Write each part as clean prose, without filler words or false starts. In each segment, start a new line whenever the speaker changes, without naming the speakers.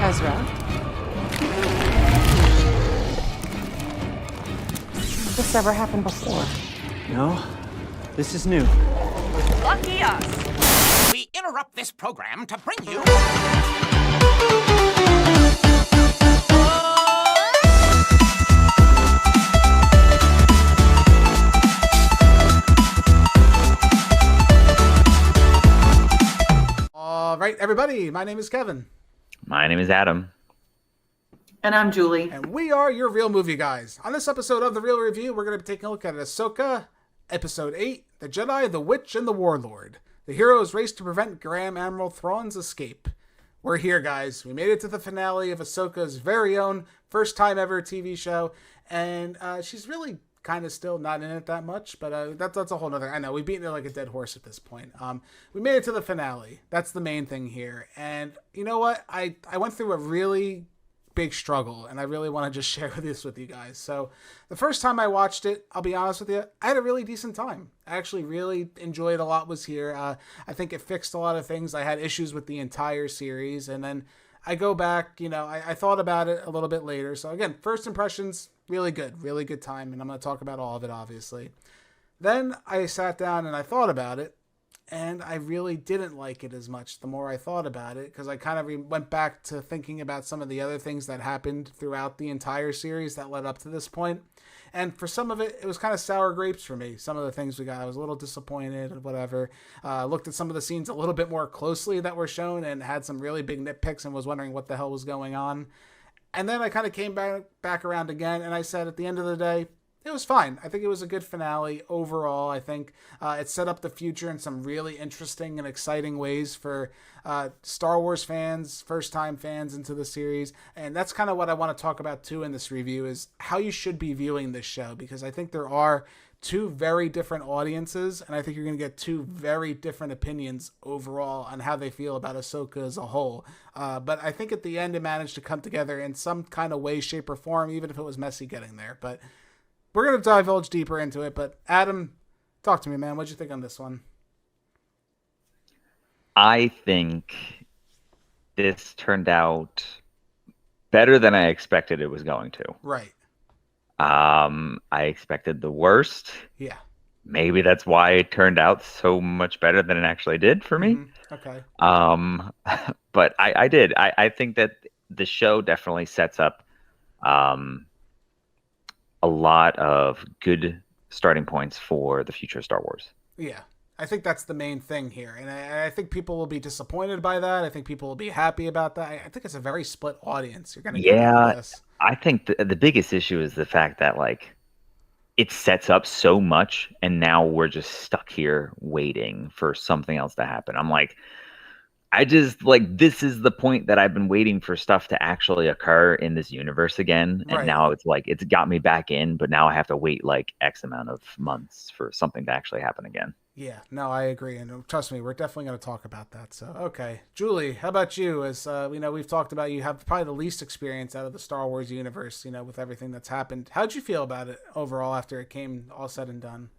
Ezra? This ever happened before?
No, this is new.
Lucky us! We interrupt this program to bring you...
All right, everybody, my name is Kevin.
My name is Adam.
And I'm Julie.
And we are your Real Movie Guys. On this episode of The Real Review, we're going to be taking a look at Ahsoka, Episode 8, The Jedi, the Witch, and the Warlord. The heroes race to prevent Grand Admiral Thrawn's escape. We're here, guys. We made it to the finale of Ahsoka's very own first time ever TV show. And she's really kind of still not in it that much, but that's a whole nother... I know, we've beaten it like a dead horse at this point. We made it to the finale. That's the main thing here. And you know what? I went through a really big struggle, and I really want to just share this with you guys. So the first time I watched it, I'll be honest with you, I had a really decent time. I actually really enjoyed a lot was here. I think it fixed a lot of things. I had issues with the entire series, and then I go back, I thought about it a little bit later. So again, first impressions, really good time, and I'm going to talk about all of it, obviously. Then I sat down and I thought about it, and I really didn't like it as much the more I thought about it, because I kind of went back to thinking about some of the other things that happened throughout the entire series that led up to this point. And for some of it, it was kind of sour grapes for me. Some of the things we got, I was a little disappointed and whatever. Looked at some of the scenes a little bit more closely that were shown and had some really big nitpicks and was wondering what the hell was going on. And then I kind of came back around again, and I said at the end of the day, it was fine. I think it was a good finale overall. I think it set up the future in some really interesting and exciting ways for Star Wars fans, first-time fans into the series. And that's kind of what I want to talk about, too, in this review, is how you should be viewing this show. Because I think there are two very different audiences, and I think you're going to get two very different opinions overall on how they feel about Ahsoka as a whole. But I think at the end it managed to come together in some kind of way, shape, or form, even if it was messy getting there. But we're going to divulge deeper into it, but Adam, talk to me, man. What'd you think on this one?
I think this turned out better than I expected it was going to.
Right.
I expected the worst.
Yeah.
Maybe that's why it turned out so much better than it actually did for me.
Mm-hmm. Okay.
But I did. I think that the show definitely sets up a lot of good starting points for the future of Star Wars.
Yeah, I think that's the main thing here. And I think people will be disappointed by that. I think people will be happy about that. I think it's a very split audience. You're going to get this.
I think the biggest issue is the fact that, like, it sets up so much, and now we're just stuck here waiting for something else to happen. I'm like, this is the point that I've been waiting for stuff to actually occur in this universe again. And now it's like, it's got me back in, but now I have to wait like X amount of months for something to actually happen again.
Yeah, no, I agree. And trust me, we're definitely going to talk about that. So, okay. Julie, how about you? As we've talked about, you have probably the least experience out of the Star Wars universe, with everything that's happened. How'd you feel about it overall after it came all said and done?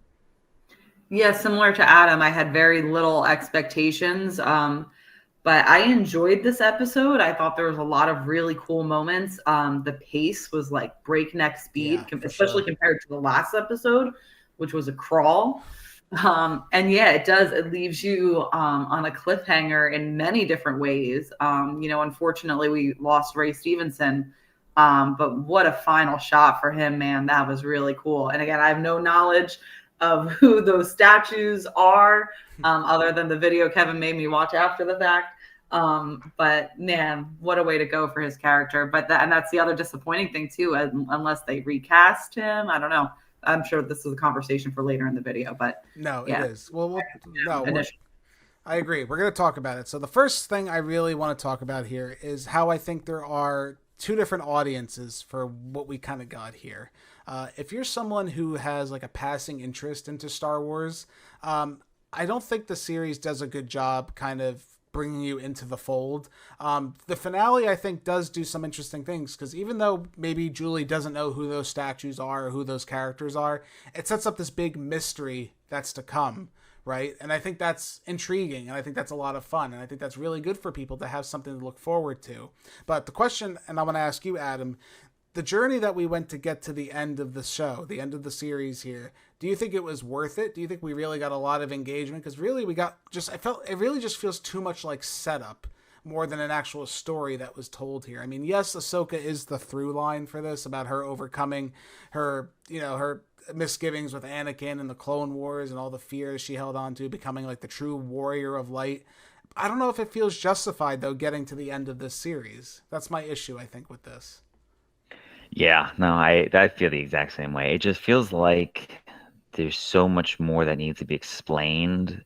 Yeah, similar to Adam, I had very little expectations. But I enjoyed this episode. I thought there was a lot of really cool moments. The pace was like breakneck speed, especially compared to the last episode, which was a crawl. And yeah, it leaves you on a cliffhanger in many different ways. Unfortunately, we lost Ray Stevenson. But what a final shot for him, man. That was really cool. And again, I have no knowledge of who those statues are, other than the video Kevin made me watch after the fact. But man, what a way to go for his character. And that's the other disappointing thing too, unless they recast him. I don't know. I'm sure this is a conversation for later in the video, but
no, yeah. It is. I agree. We're going to talk about it. So the first thing I really want to talk about here is how I think there are two different audiences for what we kind of got here. If you're someone who has like a passing interest into Star Wars, I don't think the series does a good job kind of bringing you into the fold. The finale, I think, does do some interesting things, because even though maybe Julie doesn't know who those statues are or who those characters are, it sets up this big mystery that's to come, right? And I think that's intriguing, and I think that's a lot of fun, and I think that's really good for people to have something to look forward to. But the question, and I want to ask you, Adam, the journey that we went to get to the end of the show, the end of the series here, do you think it was worth it? Do you think we really got a lot of engagement? Because really it really just feels too much like setup more than an actual story that was told here. I mean, yes, Ahsoka is the through line for this, about her overcoming her misgivings with Anakin and the Clone Wars and all the fears she held on to, becoming like the true warrior of light. I don't know if it feels justified, though, getting to the end of this series. That's my issue, I think, with this.
Yeah, no, I feel the exact same way. It just feels like there's so much more that needs to be explained.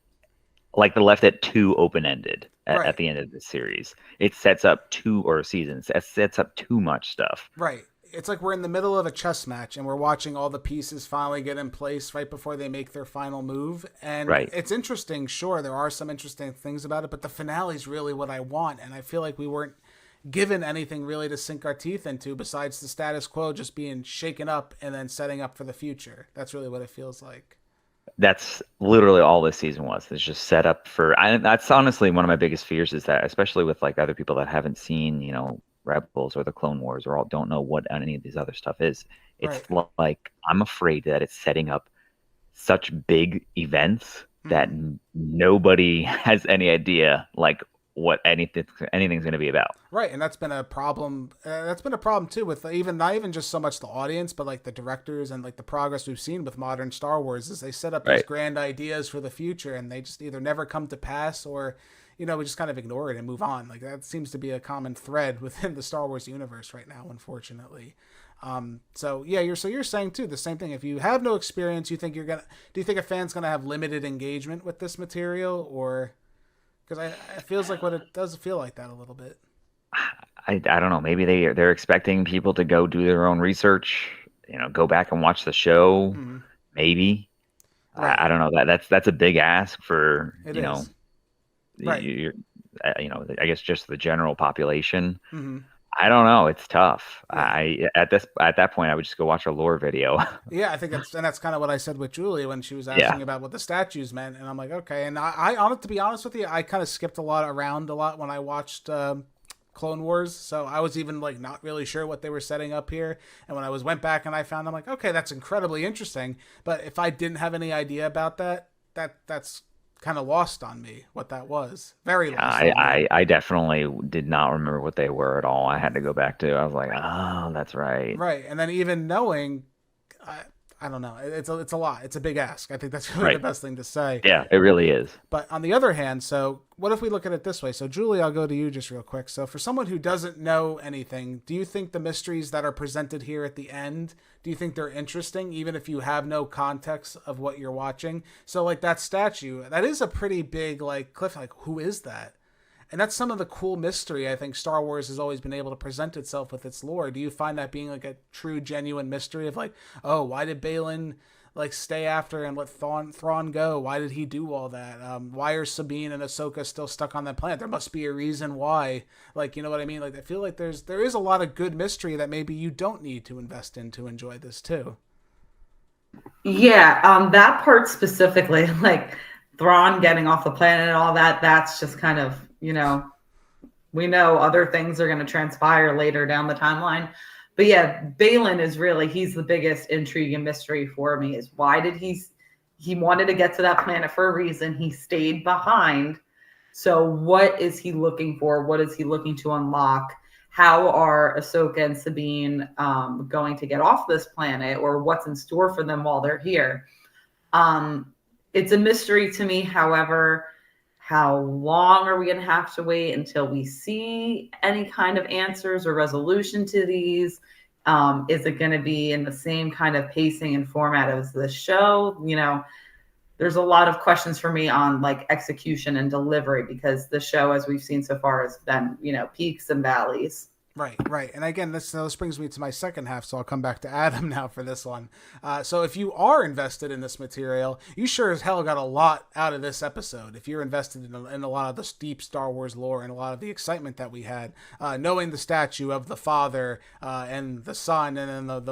Like they left it too open-ended at the end of the series. It sets up seasons. It sets up too much stuff.
Right. It's like we're in the middle of a chess match and we're watching all the pieces finally get in place right before they make their final move. And it's interesting. Sure, there are some interesting things about it, but the finale is really what I want. And I feel like we weren't given anything really to sink our teeth into besides the status quo just being shaken up and then setting up for the future. That's really what it feels like.
That's literally all this season was. It's just set up for. That's honestly one of my biggest fears, is that, especially with like other people that haven't seen, Rebels or the Clone Wars, or all don't know what any of these other stuff is. It's like I'm afraid that it's setting up such big events that nobody has any idea like what anything's going to be about. Right,
and that's been a problem. That's been a problem too, with not even just so much the audience, but like the directors and like the progress we've seen with modern Star Wars, is they set up these grand ideas for the future, and they just either never come to pass, or we just kind of ignore it and move on. Like that seems to be a common thread within the Star Wars universe right now, unfortunately. So you're saying too the same thing. If you have no experience, do you think a fan's gonna have limited engagement with this material, or? Because it feels like what it does feel like that a little bit.
I don't know. Maybe they're expecting people to go do their own research, go back and watch the show. Mm-hmm. Maybe. Right. I don't know. That's a big ask for,
it is.
I guess just the general population.
Mm-hmm.
I don't know. It's tough. Yeah. At that point, I would just go watch a lore video.
Yeah, I think that's kind of what I said with Julie when she was asking about what the statues meant, and I'm like, okay. And to be honest with you, I kind of skipped around a lot when I watched Clone Wars, so I was even like not really sure what they were setting up here. And when I went back and I found, I'm like, okay, that's incredibly interesting. But if I didn't have any idea about that's kind of lost on me what that was. Very lost.
I definitely did not remember what they were at all. I had to go back to. I was like, oh, that's right.
Right, and then even knowing, I don't know. It's a lot. It's a big ask. I think that's really the best thing to say.
Yeah, it really is.
But on the other hand, so what if we look at it this way? So Julie, I'll go to you just real quick. So for someone who doesn't know anything, do you think the mysteries that are presented here at the end, do you think they're interesting, even if you have no context of what you're watching? So like that statue, that is a pretty big like cliff. Like, who is that? And that's some of the cool mystery I think Star Wars has always been able to present itself with its lore. Do you find that being like a true, genuine mystery of like, oh, why did Balin like stay after and let Thrawn go? Why did he do all that? Why are Sabine and Ahsoka still stuck on that planet? There must be a reason why. Like, you know what I mean? Like, I feel like there is a lot of good mystery that maybe you don't need to invest in to enjoy this too.
Yeah, that part specifically, like Thrawn getting off the planet and all that, that's just kind of, we know other things are going to transpire later down the timeline. But yeah, Balin is he's the biggest intrigue and mystery for me, is why did he wanted to get to that planet for a reason. He stayed behind. So what is he looking for? What is he looking to unlock? How are Ahsoka and Sabine going to get off this planet, or what's in store for them while they're here? It's a mystery to me. However, how long are we going to have to wait until we see any kind of answers or resolution to these? Is it going to be in the same kind of pacing and format as the show? There's a lot of questions for me on like execution and delivery, because the show, as we've seen so far, has been, peaks and valleys.
Right. And again, this brings me to my second half, so I'll come back to Adam now for this one. So if you are invested in this material, you sure as hell got a lot out of this episode. If you're invested in a lot of the deep Star Wars lore and a lot of the excitement that we had, knowing the statue of the father and the son and then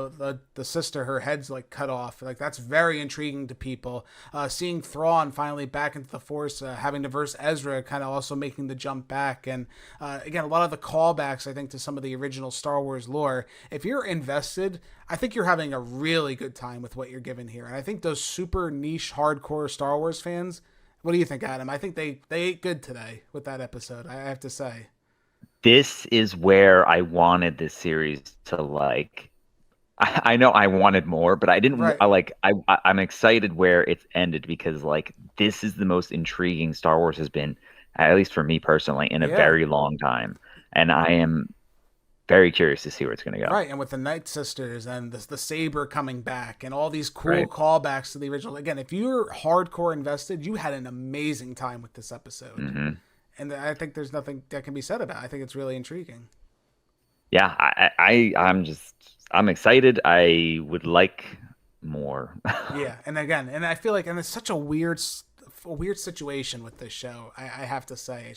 the sister, her head's like cut off, like that's very intriguing to people. Seeing Thrawn finally back into the Force, having to verse Ezra, kind of also making the jump back, and again, a lot of the callbacks, I think, to some of the original Star Wars lore. If you're invested, I think you're having a really good time with what you're given here. And I think those super niche, hardcore Star Wars fans, what do you think, Adam? I think they ate good today with that episode, I have to say.
This is where I wanted this series to like. I know I wanted more, but I didn't.
Right.
I'm excited where it's ended because like this is the most intriguing Star Wars has been, at least for me personally, in a very long time, and I am very curious to see where it's going to go.
Right, and with the Night Sisters and the saber coming back and all these cool callbacks to the original. Again, if you're hardcore invested, you had an amazing time with this episode. Mm-hmm. And I think there's nothing that can be said about it. I think it's really intriguing.
Yeah, I'm excited. I would like more.
Yeah, and again, and I feel like, and it's such a weird situation with this show. I have to say,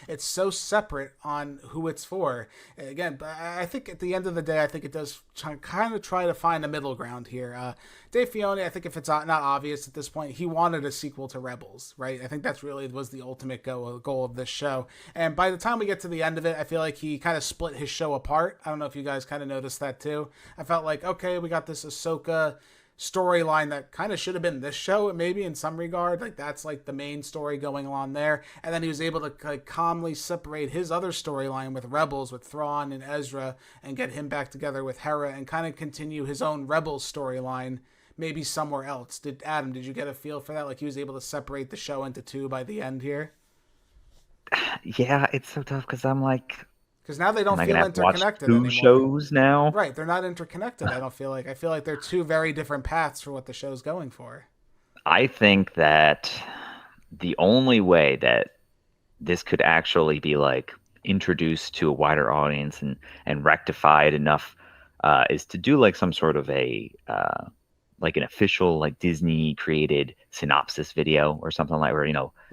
it's so separate on who it's for. Again, but I think at the end of the day, I think it does kind of try to find a middle ground here. Dave Filoni, I think if it's not obvious at this point, he wanted a sequel to Rebels, right? I think that's really was the ultimate goal of this show. And by the time we get to the end of it, I feel like he kind of split his show apart. I don't know if you guys kind of noticed that too. I felt like, okay, we got this Ahsoka storyline that kind of should have been this show, maybe in some regard, like that's like the main story going on there, and then he was able to like calmly separate his other storyline with Rebels, with Thrawn and Ezra, and get him back together with Hera and kind of continue his own Rebels storyline maybe somewhere else. Did you get a feel for that, like he was able to separate the show into two by the end here?
Yeah, it's so tough because I'm like,
because now they don't feel interconnected
anymore.
Anymore.
Shows now,
right? They're not interconnected. I feel like they're two very different paths for what the show's going for.
I think that the only way that this could actually be like introduced to a wider audience and rectified enough is to do like some sort of a like an official like Disney created synopsis video or something like, or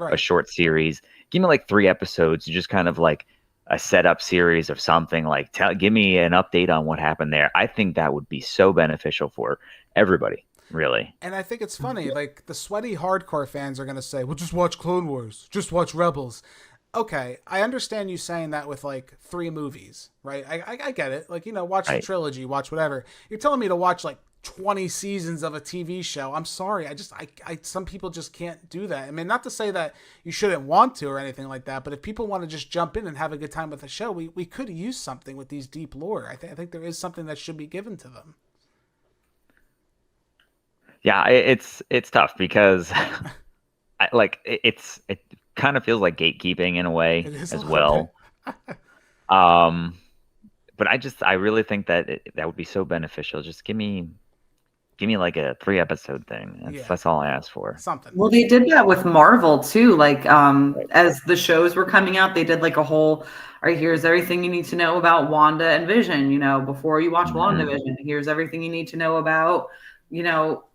a short series. Give me like 3 episodes, just kind of like a setup series of something, like give me an update on what happened there. I think that would be so beneficial for everybody, really.
And I think it's funny, like the sweaty hardcore fans are going to say, well, just watch Clone Wars, just watch Rebels. Okay, I understand you saying that with like 3 movies, right? I get it. Like, watch the trilogy, watch whatever. You're telling me to watch like 20 seasons of a TV show. I'm sorry. I some people just can't do that. I mean, not to say that you shouldn't want to or anything like that, but if people want to just jump in and have a good time with the show, we could use something with these deep lore. I think there is something that should be given to them. Yeah,
it's tough because it kind of feels like gatekeeping in a way as well. But I really think that that would be so beneficial. Just give me like a 3 episode thing. That's all I asked for.
Something.
Well, they did that with Marvel too. Like, as the shows were coming out, they did like a whole, all right, here's everything you need to know about Wanda and Vision, before you watch WandaVision. Here's everything you need to know about,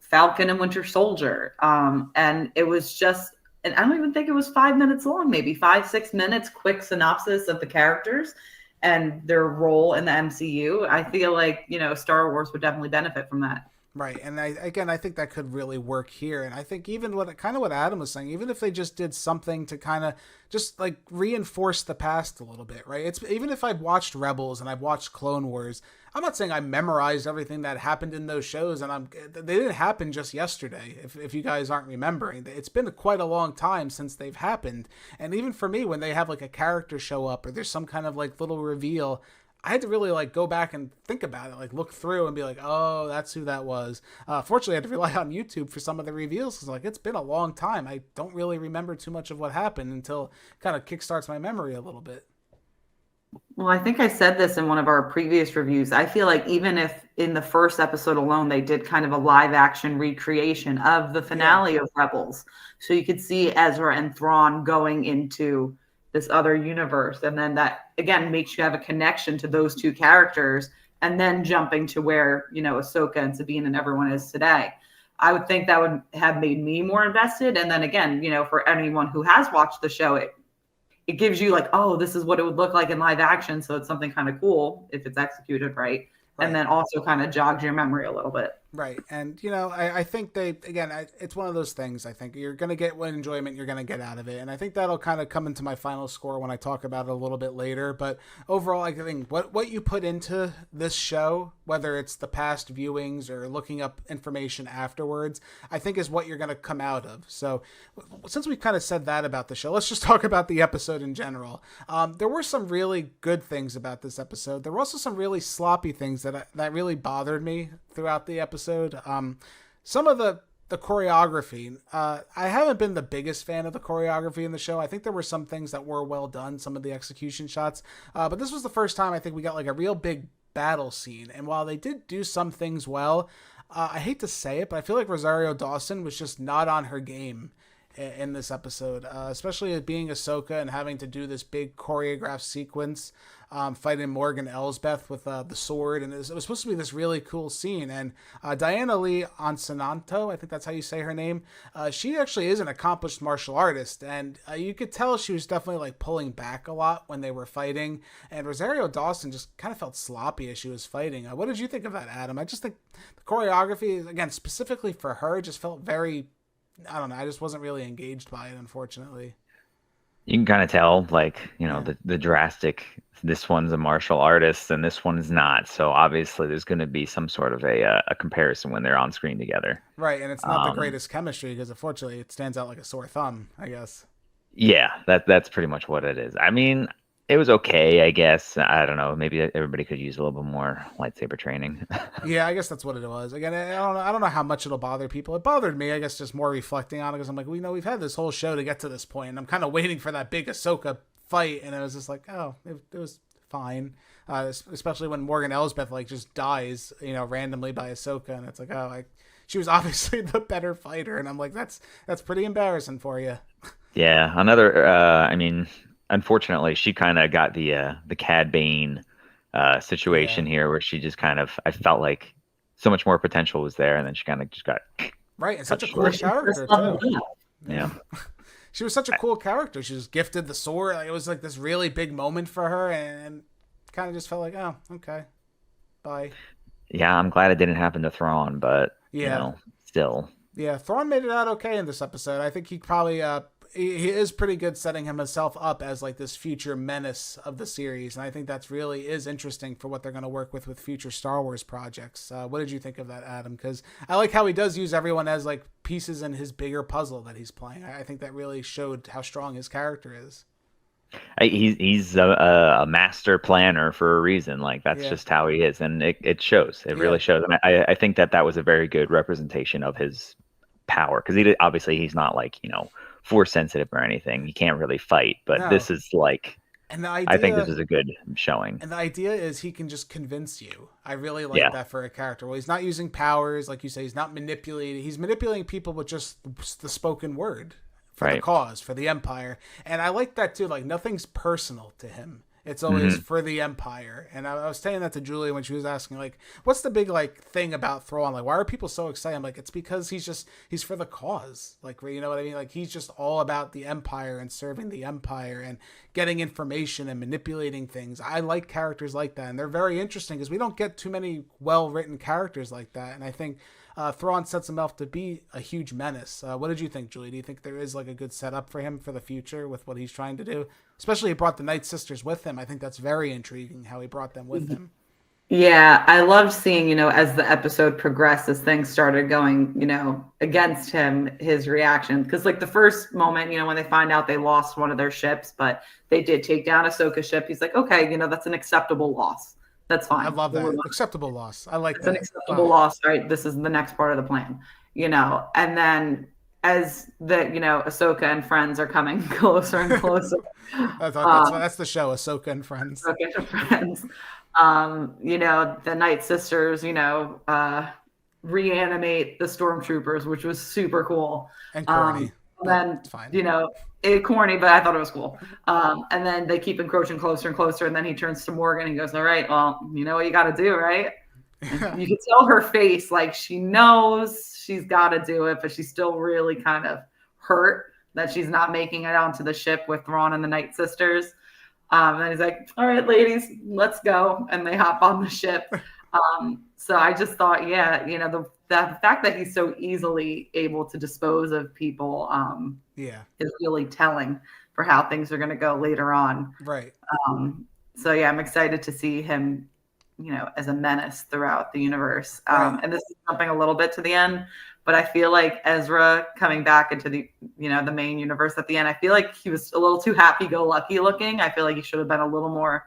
Falcon and Winter Soldier. And it was just, and I don't even think it was 5 minutes long, maybe 5-6 minutes, quick synopsis of the characters and their role in the MCU. I feel like, Star Wars would definitely benefit from that.
Right. And I think that could really work here. And I think even what Adam was saying, even if they just did something to kind of just like reinforce the past a little bit, right? It's even if I've watched Rebels and I've watched Clone Wars, I'm not saying I memorized everything that happened in those shows, and they didn't happen just yesterday. If you guys aren't remembering, it's been quite a long time since they've happened. And even for me, when they have like a character show up or there's some kind of like little reveal, I had to really like go back and think about it, like look through and be like, oh, that's who that was. Fortunately, I had to rely on YouTube for some of the reveals because it's been a long time. I don't really remember too much of what happened until it kind of kickstarts my memory a little bit.
Well, I think I said this in one of our previous reviews. I feel like even if in the first episode alone, they did kind of a live action recreation of the finale of Rebels. So you could see Ezra and Thrawn going into this other universe. And then that, again, makes you have a connection to those two characters, and then jumping to where, Ahsoka and Sabine and everyone is today. I would think that would have made me more invested. And then again, for anyone who has watched the show, it gives you like, oh, this is what it would look like in live action. So it's something kind of cool if it's executed right. And then also kind of jogs your memory a little bit.
Right. And, I think it's one of those things. I think you're going to get what enjoyment you're going to get out of it. And I think that'll kind of come into my final score when I talk about it a little bit later. But overall, I think what you put into this show, whether it's the past viewings or looking up information afterwards, I think is what you're going to come out of. So since we kind of said that about the show, let's just talk about the episode in general. There were some really good things about this episode. There were also some really sloppy things that really bothered me throughout the episode. Some of the choreography, I haven't been the biggest fan of the choreography in the show. I think there were some things that were well done, some of the execution shots, but this was the first time I think we got like a real big battle scene. And while they did do some things well, I hate to say it, but I feel like Rosario Dawson was just not on her game in this episode, especially it being Ahsoka and having to do this big choreographed sequence, fighting Morgan Elsbeth with the sword, and it was supposed to be this really cool scene. And Diana Lee Ansananto, I think that's how you say her name, she actually is an accomplished martial artist, and you could tell she was definitely like pulling back a lot when they were fighting, and Rosario Dawson just kind of felt sloppy as she was fighting. What did you think of that, Adam? I just think the choreography, again, specifically for her, just felt very, I don't know, I just wasn't really engaged by it, unfortunately.
You can kind of tell, like, the drastic, this one's a martial artist and this one's not. So obviously there's going to be some sort of a comparison when they're on screen together.
Right, and it's not the greatest chemistry because unfortunately it stands out like a sore thumb, I guess. Yeah,
that's pretty much what it is. I mean, it was okay, I guess. I don't know. Maybe everybody could use a little bit more lightsaber training.
Yeah, I guess that's what it was. Again, I don't know how much it'll bother people. It bothered me, I guess, just more reflecting on it because I'm like, we've had this whole show to get to this point, and I'm kind of waiting for that big Ahsoka fight, and it was just like, oh, it was fine. Especially when Morgan Elsbeth like just dies, randomly by Ahsoka, and it's like, oh, she was obviously the better fighter, and I'm like, that's pretty embarrassing for you.
Yeah, another. Unfortunately, she kind of got the Cad Bane situation here, where she just kind of, I felt like so much more potential was there, and then she kind of just got
right. And such a cool character too.
Yeah,
she was such a cool character. She was gifted the sword. It was like this really big moment for her, and kind of just felt like, oh, okay, bye.
Yeah, I'm glad it didn't happen to Thrawn, but still.
Yeah, Thrawn made it out okay in this episode. I think he probably he is pretty good setting himself up as like this future menace of the series, and I think that's really is interesting for what they're going to work with future Star Wars projects. What did you think of that, Adam? Because I like how he does use everyone as like pieces in his bigger puzzle that he's playing. I think that really showed how strong his character is.
He's a master planner for a reason. Like that's just how he is, and it shows. It really shows, and I think that was a very good representation of his power, because he's not like force sensitive or anything. He can't really fight, but this is like, and the idea, I think this is a good showing. And
the idea is he can just convince you. I really like that for a character. Well, he's not using powers, like you say. He's not manipulating. He's manipulating people with just the spoken word for the cause, for the Empire. And I like that too. Like nothing's personal to him. It's always for the Empire. And I was saying that to Julia when she was asking, like, what's the big, like, thing about Thrawn? Like, why are people so excited? I'm like, it's because he's for the cause. Like, you know what I mean? Like, he's just all about the Empire and serving the Empire and getting information and manipulating things. I like characters like that. And they're very interesting because we don't get too many well-written characters like that. And I think Thrawn sets him up to be a huge menace. What did you think, Julie? Do you think there is like a good setup for him for the future with what he's trying to do? Especially he brought the Night Sisters with him. I think that's very intriguing how he brought them with him.
Yeah, I loved seeing, as the episode progressed, as things started going, against him, his reaction. Because like the first moment, when they find out they lost one of their ships, but they did take down Ahsoka's ship, he's like, okay, that's an acceptable loss. That's fine.
I love that. Acceptable loss. I like
that.
It's
an acceptable loss, right? This is the next part of the plan, and then as the, Ahsoka and friends are coming closer and closer.
That's the show, Ahsoka and Friends.
Ahsoka and Friends. The Night Sisters, reanimate the stormtroopers, which was super cool.
And corny.
then,
it's fine.
Corny, but I thought it was cool. And then they keep encroaching closer and closer. And then he turns to Morgan and goes, all right, well, you know what you got to do, right? And you can tell her face, like she knows she's got to do it, but she's still really kind of hurt that she's not making it onto the ship with Thrawn and the Night Sisters. And then he's like, all right, ladies, let's go. And they hop on the ship. So I just thought, the fact that he's so easily able to dispose of people is really telling for how things are going to go later on.
Right.
So I'm excited to see him, as a menace throughout the universe. And this is jumping a little bit to the end, but I feel like Ezra coming back into the, the main universe at the end, I feel like he was a little too happy-go-lucky looking. I feel like he should have been a little more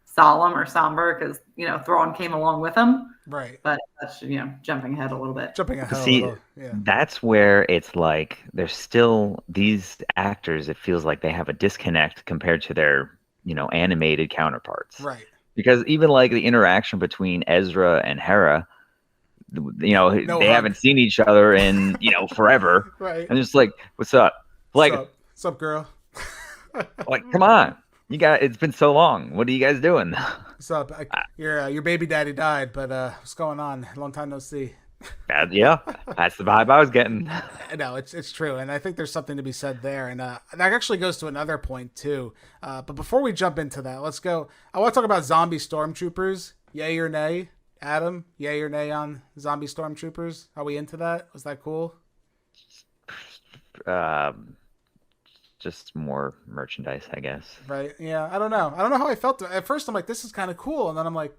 solemn or somber because, Thrawn came along with him.
Right.
But that's, jumping ahead a little bit.
See, that's where it's like there's still these actors, it feels like they have a disconnect compared to their, animated counterparts.
Right.
Because even like the interaction between Ezra and Hera, they haven't seen each other in, forever.
Right.
And just like, what's up? Like,
what's up, girl?
Like, come on. It's been so long. What are you guys doing?
What's up? Your baby daddy died, but what's going on? Long time no see.
Yeah, that's the vibe I was getting.
No, it's true, and I think there's something to be said there, and that actually goes to another point too. But before we jump into that, let's go. I want to talk about zombie stormtroopers. Yay or nay, Adam? Yay or nay on zombie stormtroopers? Are we into that? Was that cool?
Just more merchandise, I guess.
Right? Yeah, I don't know how I felt. At first, I'm like, this is kind of cool, and then I'm like,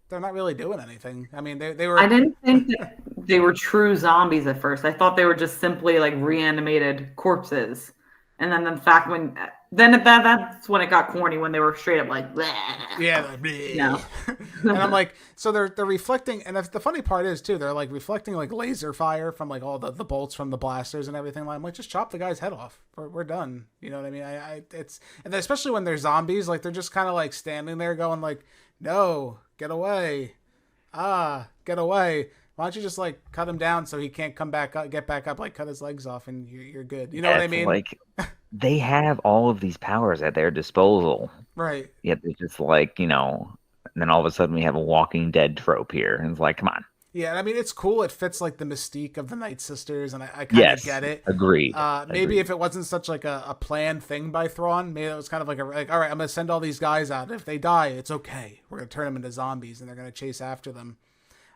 they're not really doing anything. I mean, they were.
I didn't think that they were true zombies at first. I thought they were just simply like reanimated corpses. And then the fact that's when it got corny, when they were straight up like, bleh.
Yeah, like, bleh. And I'm like, so they're reflecting, and the funny part is too, they're like reflecting like laser fire from like all the bolts from the blasters and everything. I'm like, just chop the guy's head off. We're done. You know what I mean? And especially when they're zombies, like they're just kind of like standing there going like, no, get away, get away. Why don't you just like cut him down so he can't come back up, get back up, like cut his legs off, and you're good. You know what I mean?
Like they have all of these powers at their disposal,
right?
Yet they're just like, and then all of a sudden we have a Walking Dead trope here, and it's like, come on.
Yeah, I mean it's cool. It fits like the mystique of the Night Sisters, and I kind of get it.
Agreed.
Maybe if it wasn't such like a planned thing by Thrawn, maybe it was kind of like all right, I'm gonna send all these guys out. If they die, it's okay. We're gonna turn them into zombies, and they're gonna chase after them.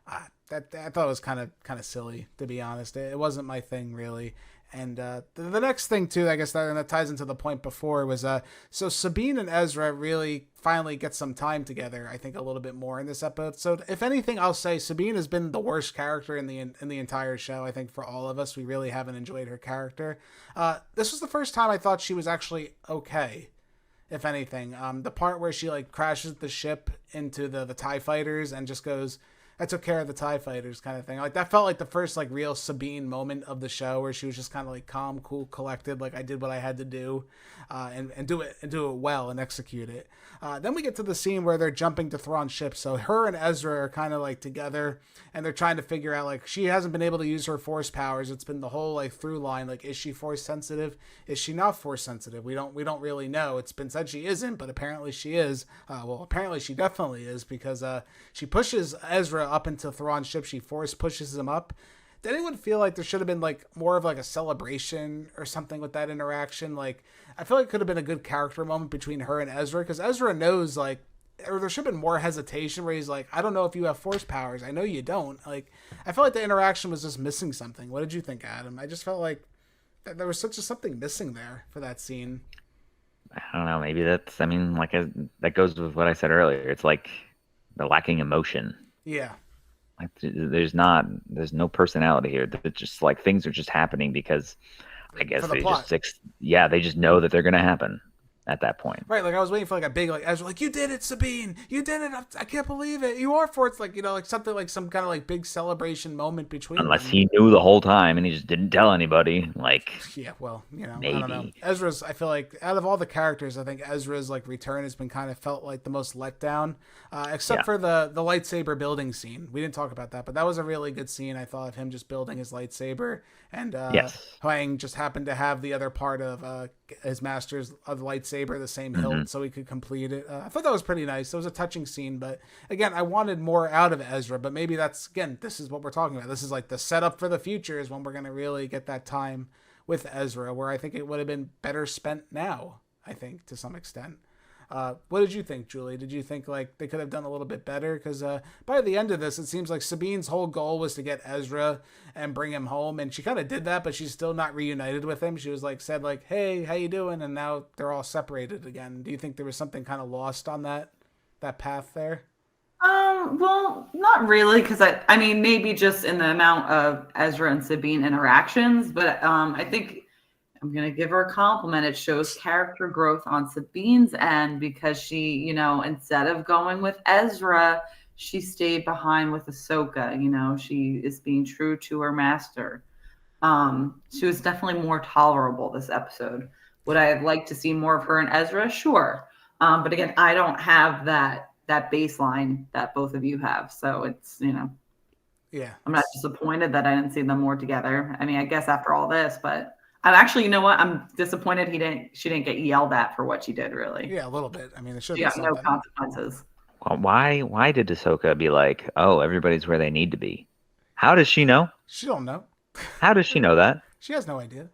I thought it was kind of silly, to be honest. It wasn't my thing really. And the next thing too, I guess that ties into the point before, was so Sabine and Ezra really finally get some time together. I think a little bit more in this episode. If anything, I'll say Sabine has been the worst character in the entire show. I think for all of us, we really haven't enjoyed her character. This was the first time I thought she was actually okay. If anything, the part where she like crashes the ship into the TIE fighters and just goes, I took care of the TIE fighters kind of thing. Like that felt like the first like real Sabine moment of the show, where she was just kind of like calm, cool, collected. Like I did what I had to do, and do it well and execute it. Then we get to the scene where they're jumping to Thrawn's ship. So her and Ezra are kind of like together, and they're trying to figure out, like, she hasn't been able to use her force powers. It's been the whole like through line. Like, is she force sensitive? Is she not force sensitive? We don't really know. It's been said she isn't, but apparently she is. Well, apparently she definitely is, because she pushes Ezra up into Thrawn's ship. She force pushes him up. Did anyone feel like there should have been like more of like a celebration or something with that interaction? Like, I feel like it could have been a good character moment between her and Ezra, because Ezra knows, like, or there should have been more hesitation where he's like, I don't know if you have force powers. I know you don't. Like, I felt like the interaction was just missing something. What did you think, Adam? I just felt like there was something missing there for that scene.
I don't know. Maybe that's, I mean, like, that goes with what I said earlier. It's like the lacking emotion.
Yeah.
Like, there's no personality here. It's just like things are just happening because I guess they just know that they're going to happen. at that point.
Right, like I was waiting for like a big like Ezra, like you did it, Sabine, you did it. I can't believe it. You are for it's like like something like some kind of like big celebration moment between
Unless
them.
he knew the whole time and he just didn't tell anybody. Like,
yeah, well,
maybe.
I don't know. Ezra's, I feel like out of all the characters, I think Ezra's like return has been kind of felt like the most let down, except for the lightsaber building scene. We didn't talk about that, but that was a really good scene. I thought of him just building his lightsaber, and Huang just happened to have the other part of his master's lightsaber, the same hilt, so he could complete it. I thought that was pretty nice. It was a touching scene, but again, I wanted more out of Ezra, but maybe this is what we're talking about. This is like the setup for the future is when we're going to really get that time with Ezra, where I think it would have been better spent now, I think, to some extent. What did you think, Julie? Did you think like they could have done a little bit better? Because by the end of this, it seems like Sabine's whole goal was to get Ezra and bring him home, and she kind of did that, but she's still not reunited with him. She was like said like, "Hey, how you doing?" And now they're all separated again. Do you think there was something kind of lost on that path there?
Well, not really, because I mean maybe just in the amount of Ezra and Sabine interactions, but I think I'm going to give her a compliment. It shows character growth on Sabine's end because she, instead of going with Ezra, she stayed behind with Ahsoka. She is being true to her master. She was definitely more tolerable this episode. Would I have liked to see more of her and Ezra? Sure. But again, I don't have that baseline that both of you have. So it's,
yeah,
I'm not disappointed that I didn't see them more together. I mean, I guess after all this, but I'm actually, you know what? I'm disappointed she didn't get yelled at for what she did, really.
Yeah, a little bit. I mean, it should
she got no consequences.
Well, why did Ahsoka be like, oh, everybody's where they need to be? How does she know?
She don't know.
How does she know that?
She has no idea.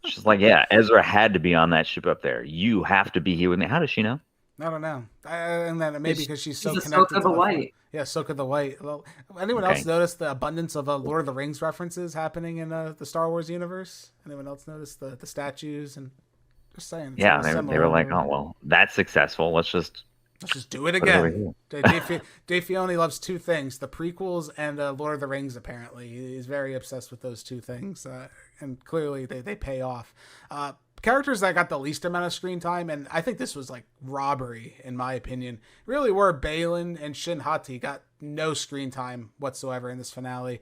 She's like, yeah, Ezra had to be on that ship up there. You have to be here with me. How does she know?
I don't know. And then maybe because she's so connected
Ahsoka
to
the White.
Yeah, Ahsoka the White. Well, anyone else notice the abundance of Lord of the Rings references happening in the Star Wars universe? Anyone else notice the statues and just saying?
Yeah, they were like, oh well, that's successful. Let's just
do it again. Dave Filoni loves two things: the prequels and Lord of the Rings. Apparently, he's very obsessed with those two things, and clearly they pay off. Characters that got the least amount of screen time, and I think this was like robbery in my opinion, really were Baylan and Shin Hati. Got no screen time whatsoever in this finale.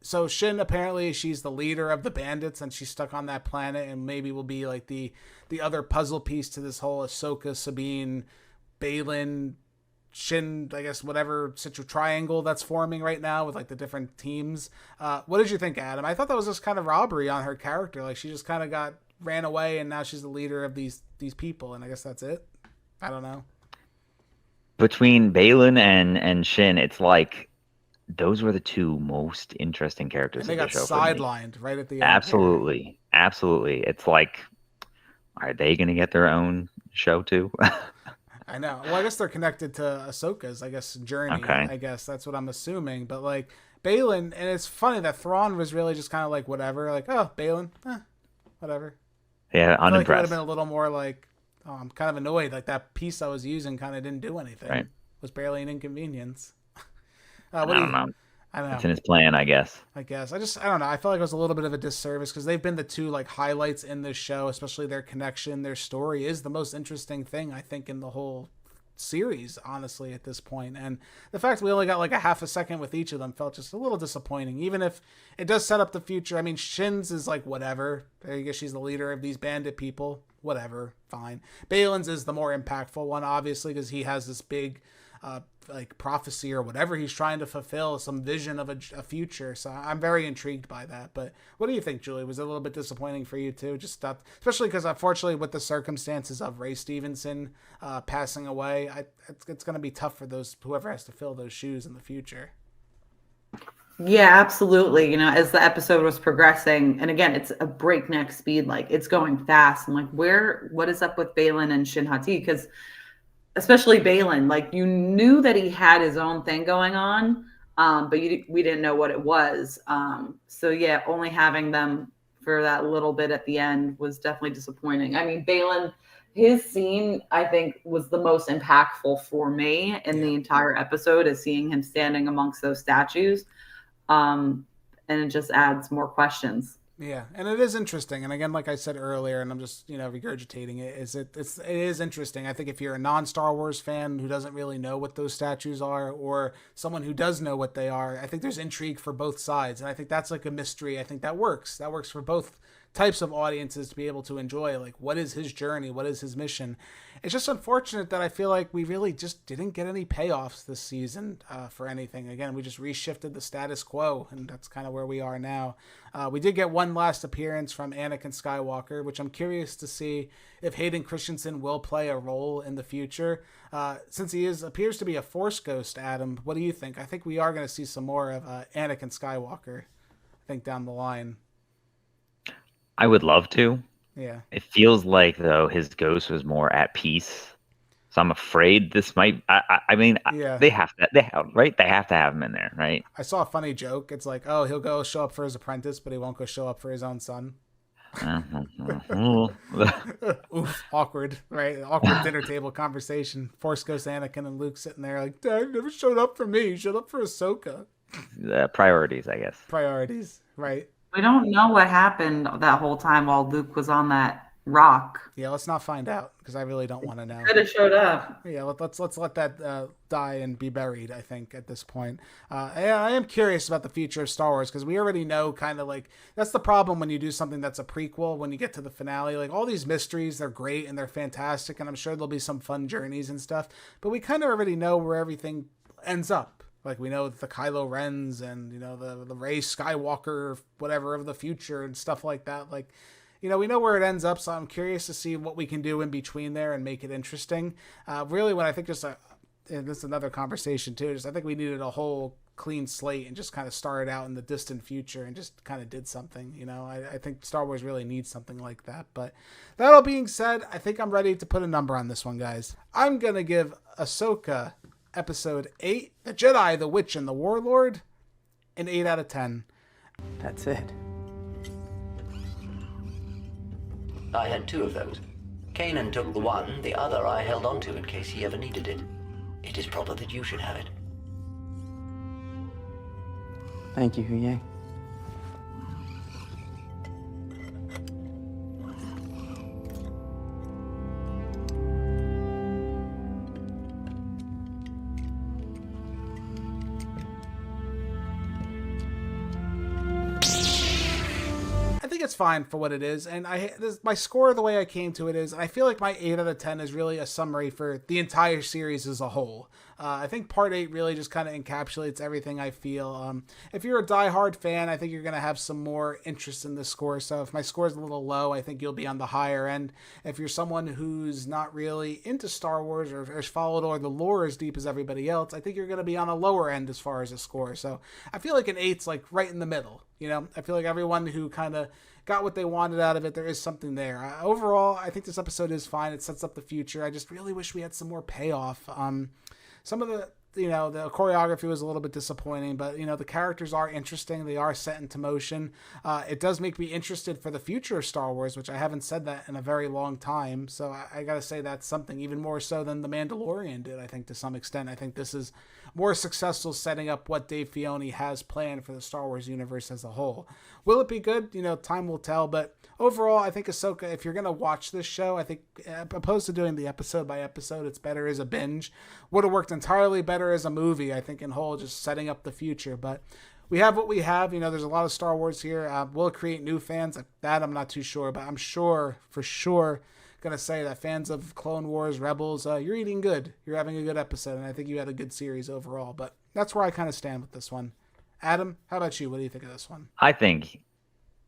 So Shin, apparently she's the leader of the bandits and she's stuck on that planet and maybe will be like the other puzzle piece to this whole Ahsoka, Sabine, Baylan, Shin, I guess, whatever triangle that's forming right now with like the different teams. What did you think, Adam? I thought that was just kind of robbery on her character. Like she just kind of ran away and now she's the leader of these people, and I guess that's it. I don't know.
Between Baylan and Shin, it's like those were the two most interesting characters.
And they got sidelined right at the end.
Absolutely. It's like, are they going to get their own show too?
I know. Well, I guess they're connected to Ahsoka's, journey.
Okay.
I guess that's what I'm assuming. But like Baylan, and it's funny that Thrawn was really just kind of like whatever, like, oh, Baylan, whatever.
Yeah,
unimpressed. I feel like it would have been a little more like, oh, I'm kind of annoyed. Like that piece I was using kind of didn't do anything.
Right.
It was barely an inconvenience.
I don't know.
I don't know.
It's in his plan, I guess.
I don't know. I felt like it was a little bit of a disservice because they've been the two like highlights in this show, especially their connection. Their story is the most interesting thing I think in the whole series, honestly, at this point. And the fact we only got like a half a second with each of them felt just a little disappointing, even if it does set up the future. I mean, Shin's is like whatever. I guess she's the leader of these bandit people. Whatever, fine. Baylan's is the more impactful one, obviously, because he has this big like prophecy or whatever he's trying to fulfill, some vision of a future. So I'm very intrigued by that. But what do you think, Julie? Was it a little bit disappointing for you too? Just stuff, especially because unfortunately with the circumstances of Ray Stevenson passing away, it's going to be tough for whoever has to fill those shoes in the future.
Yeah, absolutely. As the episode was progressing, and again, it's a breakneck speed, like it's going fast. I'm like, what is up with Baylan and Shin Hati? Because especially Baylan, like you knew that he had his own thing going on, but we didn't know what it was. So yeah, only having them for that little bit at the end was definitely disappointing. I mean, Baylan, his scene, I think, was the most impactful for me in the entire episode, is seeing him standing amongst those statues. And it just adds more questions.
Yeah, and it is interesting. And again, like I said earlier, and I'm just regurgitating it, it is interesting. I think if you're a non-Star Wars fan who doesn't really know what those statues are, or someone who does know what they are, I think there's intrigue for both sides, and I think that's like a mystery. I think that works. That works for both types of audiences to be able to enjoy, like, what is his journey, what is his mission. It's just unfortunate that I feel like we really just didn't get any payoffs this season for anything. Again, we just reshifted the status quo, and that's kind of where we are now. We did get one last appearance from Anakin Skywalker, which I'm curious to see if Hayden Christensen will play a role in the future. Since he appears to be a Force ghost, Adam, what do you think? I think we are going to see some more of Anakin Skywalker, I think, down the line.
I would love to.
Yeah.
It feels like, though, his ghost was more at peace. So I'm afraid this might. I mean,
yeah.
They have to. They have to have him in there, right?
I saw a funny joke. It's like, oh, he'll go show up for his apprentice, but he won't go show up for his own son. Oof, awkward, right? Awkward dinner table conversation. Force Ghost Anakin and Luke sitting there like, Dad never showed up for me. He showed up for Ahsoka.
Priorities, I guess.
Priorities, right?
We don't know what happened that whole time while Luke was on that rock.
Yeah, let's not find out because I really don't want to know.
Could have showed up.
Yeah, let's let that die and be buried, I think, at this point. I am curious about the future of Star Wars because we already know kind of like that's the problem when you do something that's a prequel. When you get to the finale, like all these mysteries, they're great and they're fantastic, and I'm sure there'll be some fun journeys and stuff. But we kind of already know where everything ends up. Like, we know the Kylo Rens and, the Rey Skywalker, whatever, of the future and stuff like that. Like, we know where it ends up, so I'm curious to see what we can do in between there and make it interesting. Really, when I think and this is another conversation, too, I think we needed a whole clean slate and just kind of started out in the distant future and just kind of did something, I think Star Wars really needs something like that. But that all being said, I think I'm ready to put a number on this one, guys. I'm going to give Ahsoka Episode 8, The Jedi, the Witch, and the Warlord, an 8 out of 10.
That's it.
I had 2 of those. Kanan took the one, the other I held on to in case he ever needed it. It is proper that you should have it.
Thank you, Huye.
It's fine for what it is, and my score, the way I came to it is, I feel like my 8 out of 10 is really a summary for the entire series as a whole. I think Part 8 really just kind of encapsulates everything I feel. If you're a diehard fan, I think you're going to have some more interest in this score, so if my score is a little low, I think you'll be on the higher end. If you're someone who's not really into Star Wars or has followed or the lore as deep as everybody else, I think you're going to be on a lower end as far as a score, so I feel like an 8's like right in the middle. I feel like everyone who kind of got what they wanted out of it, there is something there. Overall, I think this episode is fine. It sets up the future. I just really wish we had some more payoff. Some of the choreography was a little bit disappointing, but, the characters are interesting. They are set into motion. It does make me interested for the future of Star Wars, which I haven't said that in a very long time. So I got to say that's something even more so than The Mandalorian did, I think, to some extent. I think this is more successful setting up what Dave Filoni has planned for the Star Wars universe as a whole. Will it be good? Time will tell, but overall, I think Ahsoka, if you're going to watch this show, I think, opposed to doing the episode by episode, it's better as a binge. Would have worked entirely better as a movie, I think, in whole, just setting up the future, but we have what we have. There's a lot of Star Wars here. Will it create new fans? That I'm not too sure, but I'm sure, for sure, going to say that fans of Clone Wars, Rebels, you're eating good. You're having a good episode, and I think you had a good series overall, but that's where I kind of stand with this one. Adam, how about you? What do you think of this one?
I think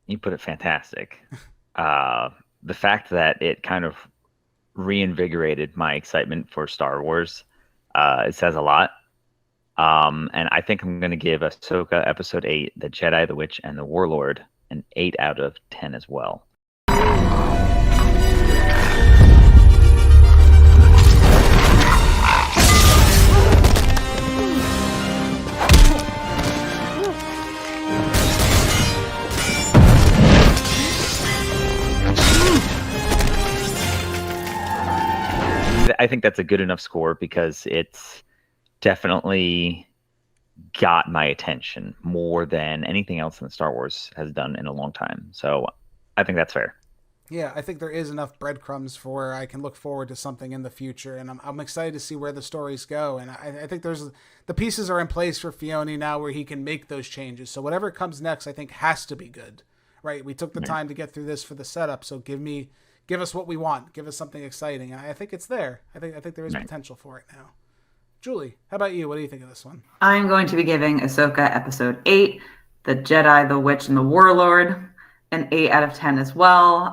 you put it fantastic. The fact that it kind of reinvigorated my excitement for Star Wars, it says a lot. And I think I'm going to give Ahsoka Episode 8, The Jedi, the Witch, and the Warlord, an 8 out of 10 as well. I think that's a good enough score because it's definitely got my attention more than anything else in Star Wars has done in a long time. So I think that's fair.
Yeah, I think there is enough breadcrumbs for where I can look forward to something in the future, and I'm excited to see where the stories go. And I think the pieces are in place for Filoni now where he can make those changes. So whatever comes next, I think has to be good, right? We took the time to get through this for the setup, so give us what we want, give us something exciting, and I think it's there. I think there is potential for it now. Julie, how about you? What do you think of this one?
I'm going to be giving Ahsoka episode 8, The Jedi, the Witch, and the Warlord, an 8 out of 10 as well.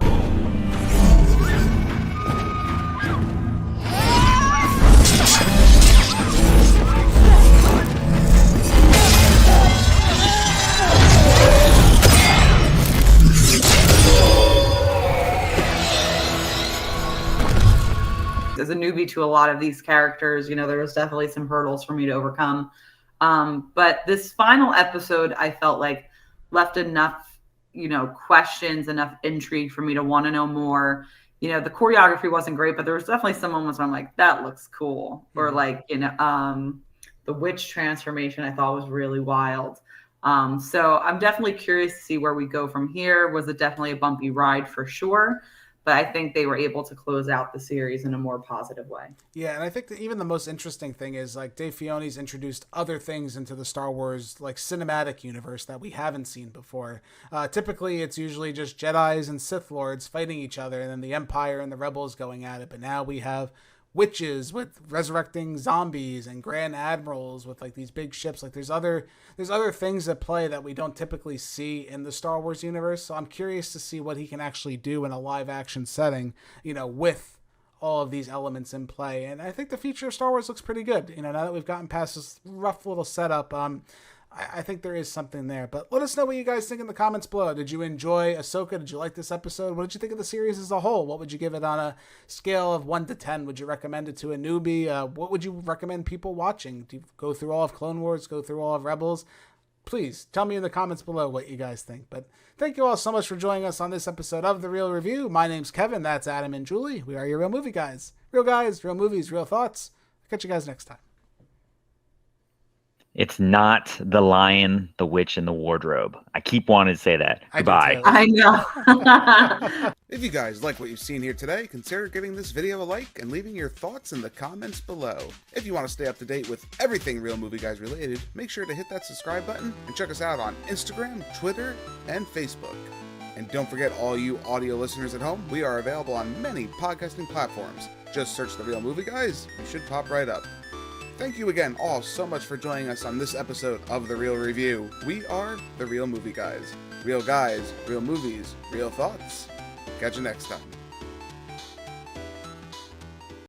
As a newbie to a lot of these characters, there was definitely some hurdles for me to overcome. But this final episode, I felt like left enough, questions, enough intrigue for me to want to know more. The choreography wasn't great, but there was definitely some moments where I'm like, that looks cool. Mm-hmm. Or like, the witch transformation I thought was really wild. So I'm definitely curious to see where we go from here. Was it definitely a bumpy ride for sure? But I think they were able to close out the series in a more positive way.
Yeah, and I think that even the most interesting thing is like Dave Filoni's introduced other things into the Star Wars like cinematic universe that we haven't seen before. Typically, it's usually just Jedis and Sith Lords fighting each other, and then the Empire and the Rebels going at it. But now we have witches with resurrecting zombies and Grand Admirals with like these big ships. Like there's other things at play that we don't typically see in the Star Wars universe. So I'm curious to see what he can actually do in a live action setting, with all of these elements in play. And I think the future of Star Wars looks pretty good. Now that we've gotten past this rough little setup, I think there is something there. But let us know what you guys think in the comments below. Did you enjoy Ahsoka? Did you like this episode? What did you think of the series as a whole? What would you give it on a scale of 1 to 10? Would you recommend it to a newbie? What would you recommend people watching? Do you go through all of Clone Wars? Go through all of Rebels? Please tell me in the comments below what you guys think. But thank you all so much for joining us on this episode of The Real Review. My name's Kevin. That's Adam and Julie. We are your Real Movie Guys. Real guys, real movies, real thoughts. Catch you guys next time.
It's not the lion, the witch, and the wardrobe. I keep wanting to say that. Goodbye.
I know.
If you guys like what you've seen here today, consider giving this video a like and leaving your thoughts in the comments below. If you want to stay up to date with everything Real Movie Guys related, make sure to hit that subscribe button and check us out on Instagram, Twitter, and Facebook. And don't forget, all you audio listeners at home, we are available on many podcasting platforms. Just search The Real Movie Guys, you should pop right up. Thank you again all so much for joining us on this episode of The Real Review. We are The Real Movie Guys. Real guys, real movies, real thoughts. Catch you next time.